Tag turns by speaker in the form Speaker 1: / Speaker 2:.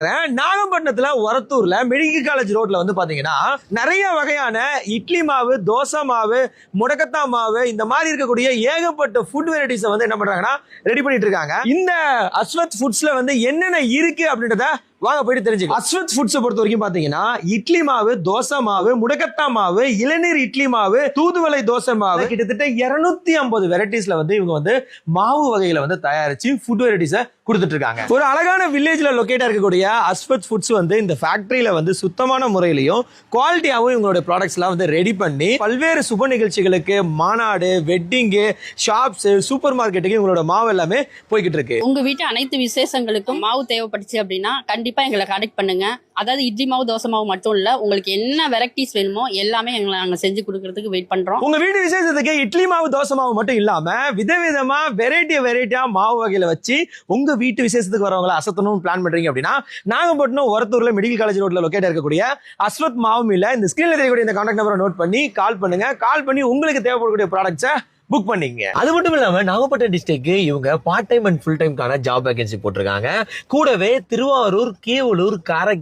Speaker 1: நாகப்பட்டினத்துல ஒரத்தூர்ல medical college ரோட்ல வந்து பாத்தீங்கன்னா நிறைய வகையான இட்லி மாவு, தோசை மாவு, முடக்கத்தா மாவு இந்த மாதிரி இருக்கக்கூடிய ஏகப்பட்ட ஃபுட் வெரைட்டிஸ் வந்து என்ன பண்றாங்கன்னா ரெடி பண்ணிட்டு இருக்காங்க. இந்த அஸ்வத் ஃபுட்ஸ்ல வந்து என்னென்ன இருக்கு அப்படின்றத வாங்க போயிட்டு தெரிஞ்சுக்கலாம். அஸ்வத் ஃபுட்ஸை பொறுத்த வரைக்கும் பாத்தீங்கன்னா இட்லி மாவு, தோசை மாவு, முடக்கத்தா மாவு, இளநீர் இட்லி மாவு, தூதுவளை தோசை மாவு, கிட்டத்தட்ட 250 வெரைட்டிஸ்ல வந்து இவங்க வந்து மாவு வகைகளை வந்து தயாரிச்சு ஃபுட் வெரைட்டிஸை கொடுத்துட்டு இருக்காங்க. ஒரு அழகான வில்லேஜ்ல லொகேட்டா இருக்கக்கூடிய அஸ்வத் ஃபுட்ஸ் வந்து இந்த ஃபேக்டரியில வந்து சுத்தமான முறையிலையும் குவாலிட்டியாவும் இவங்களோட ப்ராடக்ட்ஸ் எல்லாம் வந்து ரெடி பண்ணி பல்வேறு சுப நிகழ்ச்சிகளுக்கு, மாநாடு, வெட்டிங்கு, ஷாப்ஸ், சூப்பர் மார்க்கெட்டுக்கு இவங்களோட மாவு எல்லாமே போய்கிட்டு இருக்கு.
Speaker 2: உங்க வீட்டு அனைத்து விசேஷங்களுக்கும் மாவு தேவைப்பட்டுச்சு அப்படின்னா கண்டிப்பா எங்களை கான்டாக்ட் பண்ணுங்க. அதாவது இட்லி மாவு, தோசை மாவு மட்டும் இல்ல, உங்களுக்கு என்ன வெரைட்டிஸ் வேணுமோ எல்லாமே எங்களை நாங்க செஞ்சு கொடுக்கறதுக்கு வெயிட் பண்றோம்.
Speaker 1: உங்க வீட்டு விசேஷத்துக்கு இட்லி மாவு, தோசை மாவு மட்டும் இல்லாம விதவிதமா வெரைட்டியா மாவு வகையில வச்சு உங்க வீட்டு விசேஷத்துக்கு வரவங்களை அசத்தணும்னு பிளான் பண்றீங்க அப்படின்னா நாகப்பட்டினம் ஒரத்தூர்ல மெடிக்கல் காலேஜ் ரோட்ல லொகேட் இருக்கக்கூடிய அஸ்வத் மாவு மில்ல இந்த ஸ்கிரீன்ல தெரியக்கூடிய இந்த கான்டாக்ட் நம்பரை நோட் பண்ணி கால் பண்ணுங்க. கால் பண்ணி உங்களுக்கு தேவைப்படக்கூடிய ப்ராடக்ட்ஸை புக் பண்ணீங்க. அது மட்டும் இல்லாம நாகப்பட்டினம் டிஸ்ட்ரிக்ட் இவங்க பார்ட் டைம் அண்ட் ஃபுல் டைம்கான ஜாப் வேகன்சி போட்டிருக்காங்க. கூடவே திருவாரூர், கேவலூர், காரைக்கால்